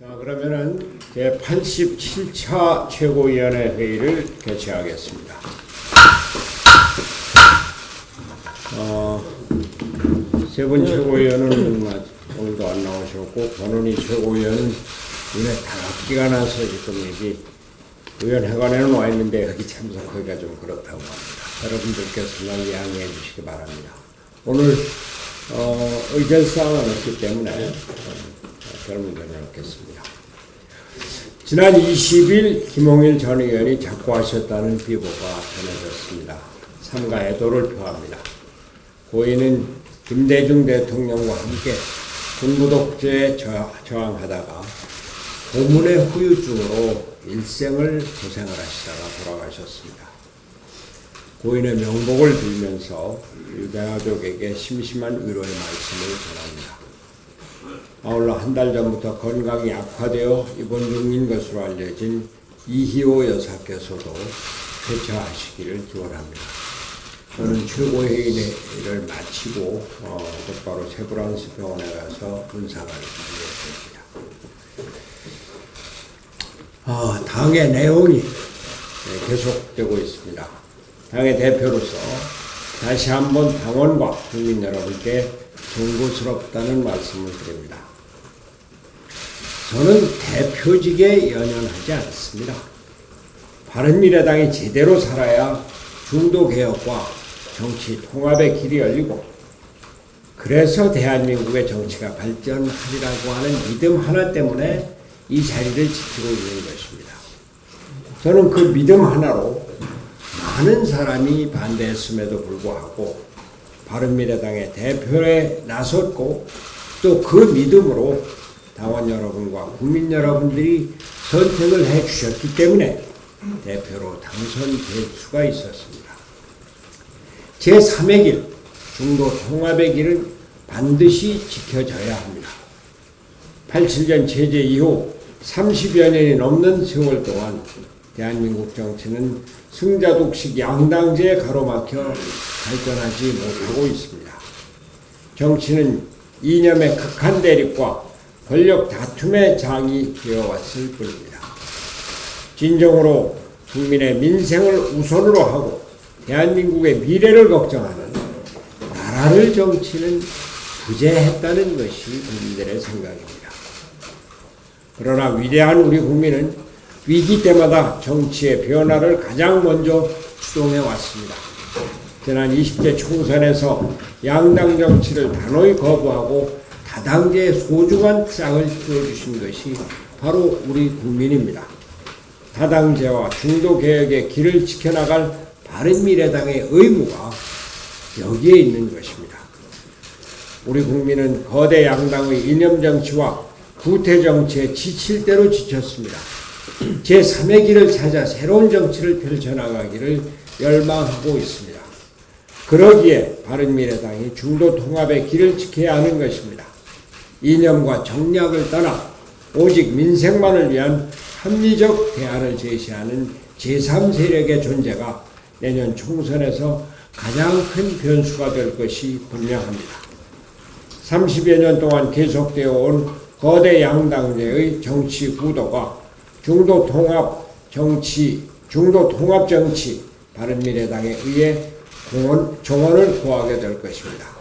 자, 그러면은 제 87차 최고위원회 회의를 개최하겠습니다. 세 분 최고위원은 오늘도 안 나오셨고, 권은희 최고위원은 눈에 다각기가 나서 지금 여기 의원회관에는 와 있는데 여기 참석하기가 좀 그렇다고 합니다. 여러분들께서는 양해해 주시기 바랍니다. 오늘 의견사항은 없기 때문에 결론을 넣겠습니다. 지난 20일 김홍일 전 의원이 작고하셨다는 비보가 전해졌습니다. 삼가 애도를 표합니다. 고인은 김대중 대통령과 함께 군부독재에 저항하다가 고문의 후유증으로 일생을 고생을 하시다가 돌아가셨습니다. 고인의 명복을 빌면서 유가족에게 심심한 위로의 말씀을 전합니다. 아울러 한 달 전부터 건강이 악화되어 입원 중인 것으로 알려진 이희호 여사께서도 쾌차하시기를 기원합니다. 저는 최고회의를 마치고 곧바로 세브란스 병원에 가서 문상을 드리겠습니다. 당의 내용이 계속되고 있습니다. 당의 대표로서 다시 한번 당원과 국민 여러분께 송구스럽다는 말씀을 드립니다. 저는 대표직에 연연하지 않습니다. 바른미래당이 제대로 살아야 중도개혁과 정치 통합의 길이 열리고, 그래서 대한민국의 정치가 발전하리라고 하는 믿음 하나 때문에 이 자리를 지키고 있는 것입니다. 저는 그 믿음 하나로 많은 사람이 반대했음에도 불구하고 바른미래당의 대표에 나섰고, 또 그 믿음으로 당원 여러분과 국민 여러분들이 선택을 해주셨기 때문에 대표로 당선될 수가 있었습니다. 제3의 길, 중도 통합의 길은 반드시 지켜져야 합니다. 87년 체제 이후 30여 년이 넘는 세월 동안 대한민국 정치는 승자독식 양당제에 가로막혀 발전하지 못하고 있습니다. 정치는 이념의 극한 대립과 권력 다툼의 장이 되어왔을 뿐입니다. 진정으로 국민의 민생을 우선으로 하고 대한민국의 미래를 걱정하는 나라를 정치는 부재했다는 것이 국민들의 생각입니다. 그러나 위대한 우리 국민은 위기 때마다 정치의 변화를 가장 먼저 주동해 왔습니다. 지난 20대 총선에서 양당 정치를 단호히 거부하고 다당제의 소중한 짝을 띄워주신 것이 바로 우리 국민입니다. 다당제와 중도개혁의 길을 지켜나갈 바른미래당의 의무가 여기에 있는 것입니다. 우리 국민은 거대 양당의 이념정치와 구태정치에 지칠 대로 지쳤습니다. 제3의 길을 찾아 새로운 정치를 펼쳐나가기를 열망하고 있습니다. 그러기에 바른미래당이 중도 통합의 길을 지켜야 하는 것입니다. 이념과 정략을 떠나 오직 민생만을 위한 합리적 대안을 제시하는 제3세력의 존재가 내년 총선에서 가장 큰 변수가 될 것이 분명합니다. 30여 년 동안 계속되어 온 거대 양당제의 정치 구도가 중도 통합 정치, 바른미래당에 의해 정원을 구하게 될 것입니다.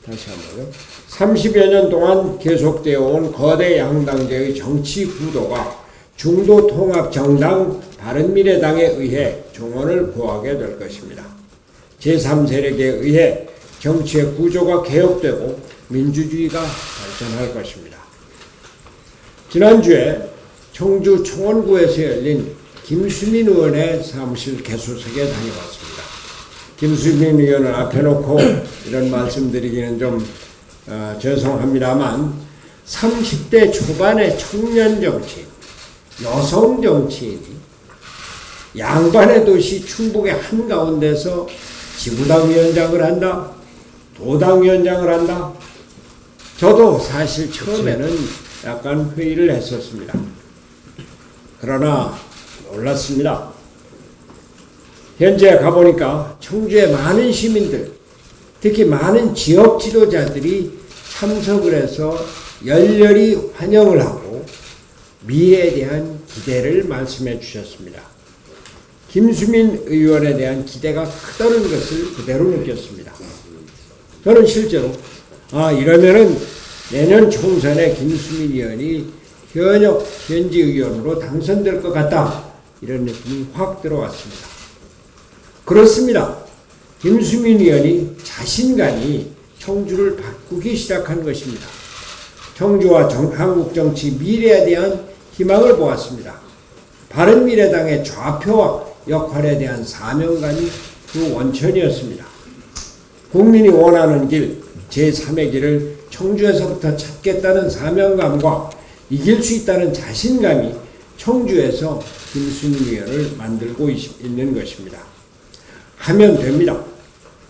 다시 한번요. 30여 년 동안 계속되어 온 거대 양당제의 정치 구도가 중도 통합 정당 바른미래당에 의해 정원을 구하게 될 것입니다. 제3세력에 의해 정치의 구조가 개혁되고 민주주의가 발전할 것입니다. 지난주에 청주 청원구에서 열린 김수민 의원의 사무실 개소석에 다녀왔습니다. 김수민 의원을 앞에 놓고 이런 말씀드리기는 좀 죄송합니다만 30대 초반의 청년 정치인, 여성 정치인이 양반의 도시 충북의 한가운데서 지구당 위원장을 한다, 도당 위원장을 한다. 저도 사실 처음에는 약간 회의를 했었습니다. 그러나 놀랐습니다. 현재 가보니까 청주의 많은 시민들, 특히 많은 지역 지도자들이 참석을 해서 열렬히 환영을 하고 미래에 대한 기대를 말씀해 주셨습니다. 김수민 의원에 대한 기대가 크다는 것을 그대로 느꼈습니다. 저는 실제로 이러면은 내년 총선에 김수민 의원이 현역 현지 의원으로 당선될 것 같다, 이런 느낌이 확 들어왔습니다. 그렇습니다. 김수민 의원이 자신감이 청주를 바꾸기 시작한 것입니다. 청주와 한국 정치 미래에 대한 희망을 보았습니다. 바른미래당의 좌표와 역할에 대한 사명감이 그 원천이었습니다. 국민이 원하는 길, 제3의 길을 청주에서부터 찾겠다는 사명감과 이길 수 있다는 자신감이 청주에서 김수민 의원을 만들고 있는 것입니다. 하면 됩니다.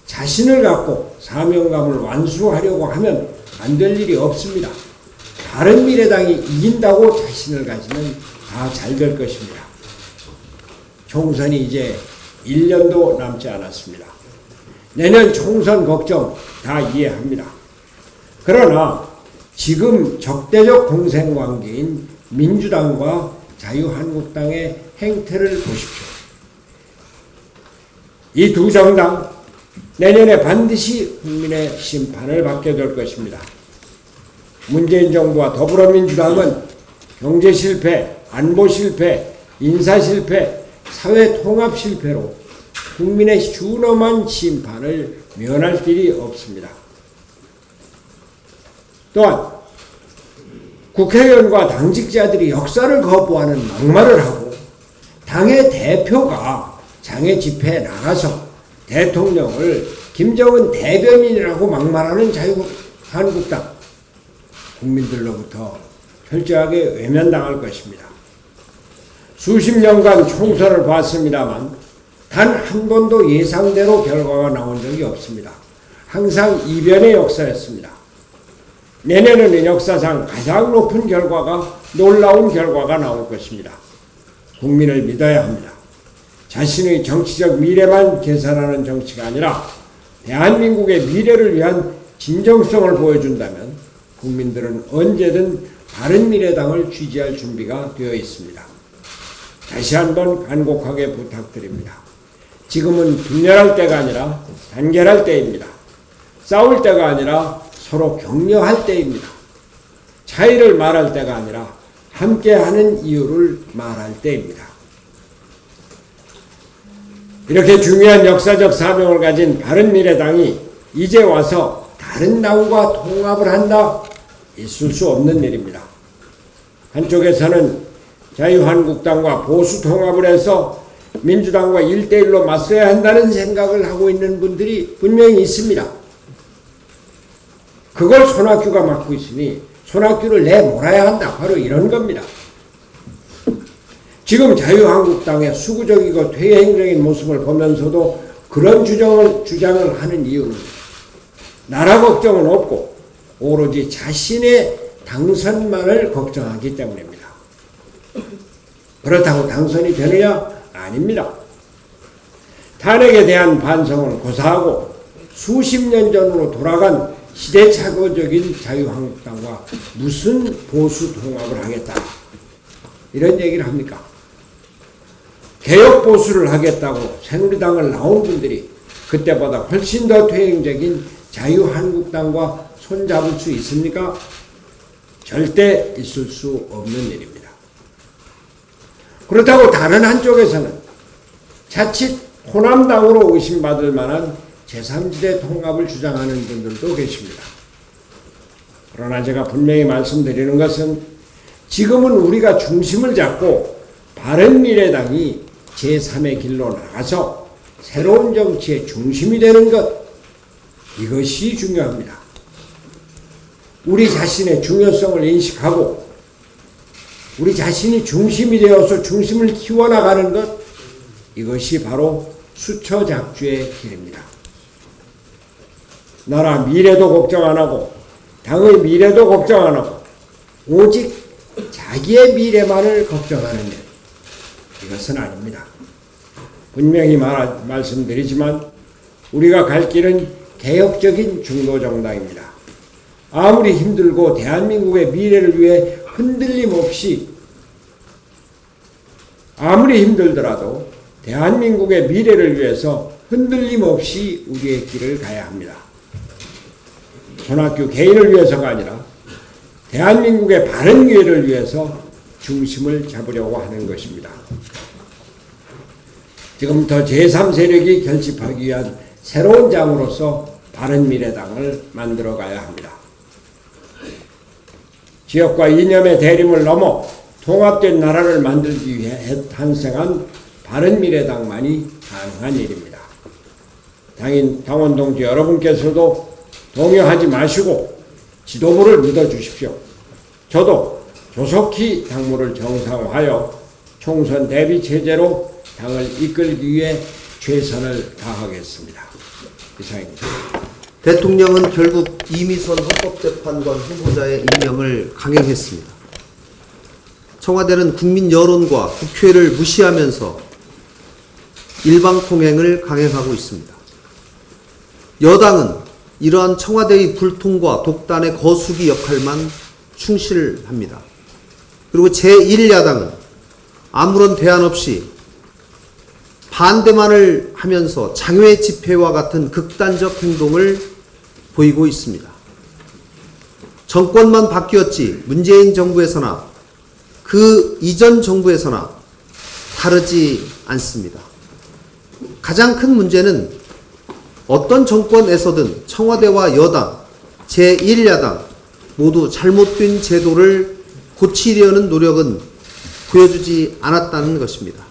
자신을 갖고 사명감을 완수하려고 하면 안 될 일이 없습니다. 바른미래당이 이긴다고 자신을 가지면 다 잘 될 것입니다. 총선이 이제 1년도 남지 않았습니다. 내년 총선 걱정 다 이해합니다. 그러나 지금 적대적 공생관계인 민주당과 자유한국당의 행태를 보십시오. 이 두 정당 내년에 반드시 국민의 심판을 받게 될 것입니다. 문재인 정부와 더불어민주당은 경제 실패, 안보 실패, 인사 실패, 사회 통합 실패로 국민의 준엄한 심판을 면할 길이 없습니다. 또한 국회의원과 당직자들이 역사를 거부하는 막말을 하고 당의 대표가 장애 집회에 나가서 대통령을 김정은 대변인이라고 막말하는 자유한국당, 국민들로부터 철저하게 외면당할 것입니다. 수십 년간 총선을 봤습니다만 단 한 번도 예상대로 결과가 나온 적이 없습니다. 항상 이변의 역사였습니다. 내년에는 역사상 가장 높은 결과가, 놀라운 결과가 나올 것입니다. 국민을 믿어야 합니다. 자신의 정치적 미래만 계산하는 정치가 아니라 대한민국의 미래를 위한 진정성을 보여준다면 국민들은 언제든 바른미래당을 지지할 준비가 되어 있습니다. 다시 한번 간곡하게 부탁드립니다. 지금은 분열할 때가 아니라 단결할 때입니다. 싸울 때가 아니라 서로 격려할 때입니다. 차이를 말할 때가 아니라 함께하는 이유를 말할 때입니다. 이렇게 중요한 역사적 사명을 가진 바른미래당이 이제 와서 다른 당과 통합을 한다? 있을 수 없는 일입니다. 한쪽에서는 자유한국당과 보수 통합을 해서 민주당과 1대1로 맞서야 한다는 생각을 하고 있는 분들이 분명히 있습니다. 그걸 손학규가 맡고 있으니 손학규를 내몰아야 한다, 바로 이런 겁니다. 지금 자유한국당의 수구적이고 퇴행적인 모습을 보면서도 그런 주장을 하는 이유는 나라 걱정은 없고 오로지 자신의 당선만을 걱정하기 때문입니다. 그렇다고 당선이 되느냐? 아닙니다. 탄핵에 대한 반성을 고사하고 수십 년 전으로 돌아간 시대착오적인 자유한국당과 무슨 보수 통합을 하겠다, 이런 얘기를 합니까? 개혁 보수를 하겠다고 새누리당을 나온 분들이 그때보다 훨씬 더 퇴행적인 자유한국당과 손잡을 수 있습니까? 절대 있을 수 없는 일입니다. 그렇다고 다른 한쪽에서는 자칫 호남당으로 의심받을 만한 제3지대 통합을 주장하는 분들도 계십니다. 그러나 제가 분명히 말씀드리는 것은 지금은 우리가 중심을 잡고 바른미래당이 제3의 길로 나가서 새로운 정치의 중심이 되는 것, 이것이 중요합니다. 우리 자신의 중요성을 인식하고 우리 자신이 중심이 되어서 중심을 키워나가는 것, 이것이 바로 수처작주의 길입니다. 나라 미래도 걱정 안 하고 당의 미래도 걱정 안 하고 오직 자기의 미래만을 걱정하는 일, 이것은 아닙니다. 분명히 말씀드리지만 우리가 갈 길은 개혁적인 중도정당입니다. 아무리 힘들고 대한민국의 미래를 위해 흔들림 없이, 아무리 힘들더라도 대한민국의 미래를 위해서 흔들림 없이 우리의 길을 가야 합니다. 손학규 개인을 위해서가 아니라 대한민국의 바른 미래를 위해서 중심을 잡으려고 하는 것입니다. 지금부터 제3세력이 결집하기 위한 새로운 장으로서 바른미래당을 만들어가야 합니다. 지역과 이념의 대립을 넘어 통합된 나라를 만들기 위해 탄생한 바른미래당만이 가능한 일입니다. 당원 동지 여러분께서도 동요하지 마시고 지도부를 믿어주십시오. 저도 조속히 당무를 정상화하여 총선 대비 체제로 당을 이끌기 위해 최선을 다하겠습니다. 이상입니다. 대통령은 결국 이미선 헌법재판관 후보자의 임명을 강행했습니다. 청와대는 국민 여론과 국회를 무시하면서 일방통행을 강행하고 있습니다. 여당은 이러한 청와대의 불통과 독단의 거수기 역할만 충실합니다. 그리고 제1야당은 아무런 대안 없이 반대만을 하면서 장외 집회와 같은 극단적 행동을 보이고 있습니다. 정권만 바뀌었지 문재인 정부에서나 그 이전 정부에서나 다르지 않습니다. 가장 큰 문제는 어떤 정권에서든 청와대와 여당, 제1야당 모두 잘못된 제도를 고치려는 노력은 보여주지 않았다는 것입니다.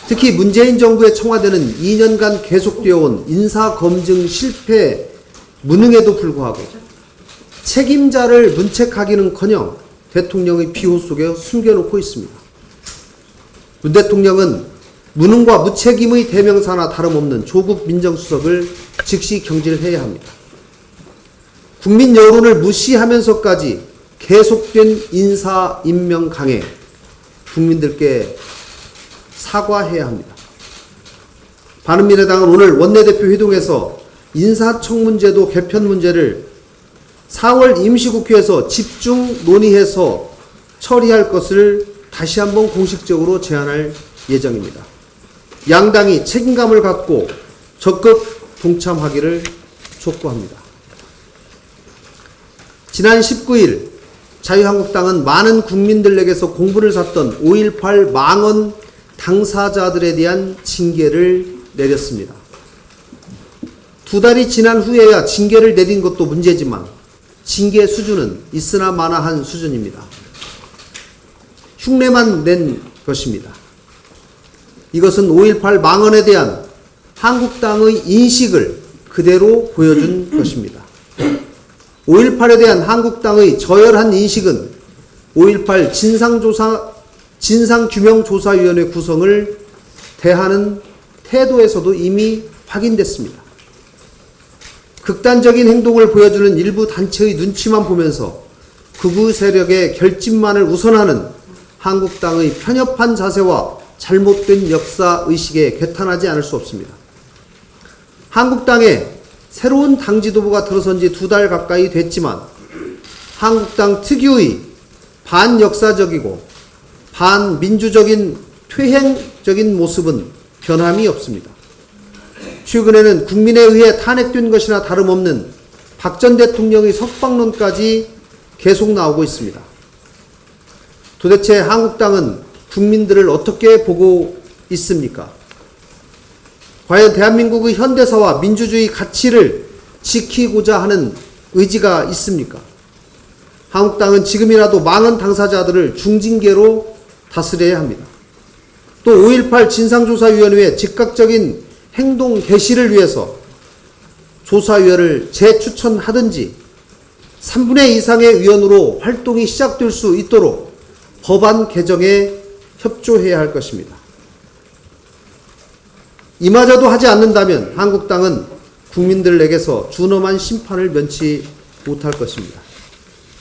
특히 문재인 정부의 청와대는 2년간 계속되어 온 인사검증 실패 무능에도 불구하고 책임자를 문책하기는커녕 대통령의 비호 속에 숨겨놓고 있습니다. 문 대통령은 무능과 무책임의 대명사나 다름없는 조국 민정수석을 즉시 경질해야 합니다. 국민 여론을 무시하면서까지 계속된 인사 임명 강행, 국민들께 사과해야 합니다. 바른미래당은 오늘 원내대표 회동에서 인사청문제도 개편 문제를 4월 임시국회에서 집중 논의해서 처리할 것을 다시 한번 공식적으로 제안할 예정입니다. 양당이 책임감을 갖고 적극 동참하기를 촉구합니다. 지난 19일 자유한국당은 많은 국민들에게서 공분을 샀던 5.18 망언 당사자들에 대한 징계를 내렸습니다. 2달이 지난 후에야 징계를 내린 것도 문제지만 징계 수준은 있으나 마나한 수준입니다. 흉내만 낸 것입니다. 이것은 5.18 망언에 대한 한국당의 인식을 그대로 보여준 것입니다. 5.18에 대한 한국당의 저열한 인식은 5.18 진상규명조사위원회 구성을 대하는 태도에서도 이미 확인됐습니다. 극단적인 행동을 보여주는 일부 단체의 눈치만 보면서 극우 세력의 결집만을 우선하는 한국당의 편협한 자세와 잘못된 역사의식에 개탄하지 않을 수 없습니다. 한국당에 새로운 당 지도부가 들어선 지 2달 가까이 됐지만 한국당 특유의 반역사적이고 반민주적인 퇴행적인 모습은 변함이 없습니다. 최근에는 국민에 의해 탄핵된 것이나 다름없는 박 전 대통령의 석방론까지 계속 나오고 있습니다. 도대체 한국당은 국민들을 어떻게 보고 있습니까? 과연 대한민국의 현대사와 민주주의 가치를 지키고자 하는 의지가 있습니까? 한국당은 지금이라도 망언 당사자들을 중징계로 다스려야 합니다. 또 5.18 진상조사위원회의 즉각적인 행동 개시를 위해서 조사위원을 재추천하든지 3분의 2 이상의 위원으로 활동이 시작될 수 있도록 법안 개정에 협조해야 할 것입니다. 이마저도 하지 않는다면 한국당은 국민들에게서 준엄한 심판을 면치 못할 것입니다.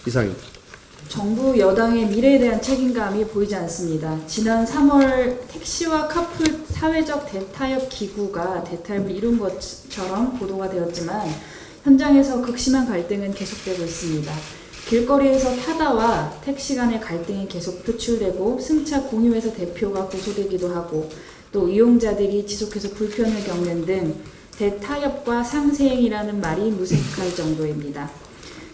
이상입니다. 정부 여당의 미래에 대한 책임감이 보이지 않습니다. 지난 3월 택시와 카풀 사회적 대타협 기구가 대타협을 이룬 것처럼 보도가 되었지만 현장에서 극심한 갈등은 계속되고 있습니다. 길거리에서 타다와 택시 간의 갈등이 계속 표출되고 승차 공유회사 대표가 고소되기도 하고 또 이용자들이 지속해서 불편을 겪는 등 대타협과 상생이라는 말이 무색할 정도입니다.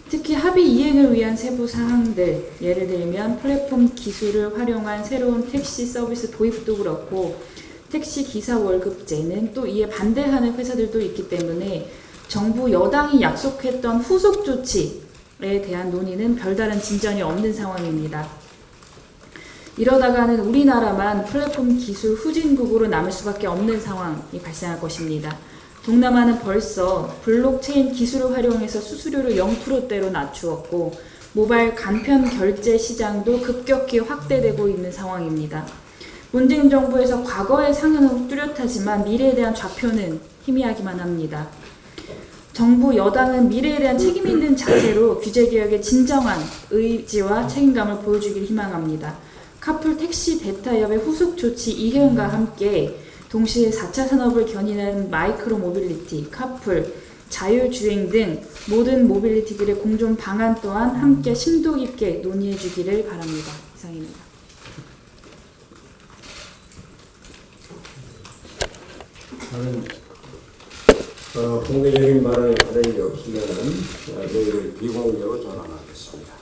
특히 합의 이행을 위한 세부 사항들, 예를 들면 플랫폼 기술을 활용한 새로운 택시 서비스 도입도 그렇고 택시 기사 월급제는 또 이에 반대하는 회사들도 있기 때문에 정부 여당이 약속했던 후속 조치에 대한 논의는 별다른 진전이 없는 상황입니다. 이러다가는 우리나라만 플랫폼 기술 후진국으로 남을 수밖에 없는 상황이 발생할 것입니다. 동남아는 벌써 블록체인 기술을 활용해서 수수료를 0%대로 낮추었고 모바일 간편 결제 시장도 급격히 확대되고 있는 상황입니다. 문재인 정부에서 과거의 상흔은 뚜렷하지만 미래에 대한 좌표는 희미하기만 합니다. 정부 여당은 미래에 대한 책임 있는 자세로 규제개혁의 진정한 의지와 책임감을 보여주길 희망합니다. 카풀 택시 대타협의 후속 조치 이행과 함께 동시에 4차 산업을 견인하는 마이크로 모빌리티, 카풀, 자율주행 등 모든 모빌리티들의 공존 방안 또한 함께 심도 깊게 논의해 주기를 바랍니다. 이상입니다. 저는 공개적인 발언에 다른 게 없으면 내일 비공개로 전환하겠습니다.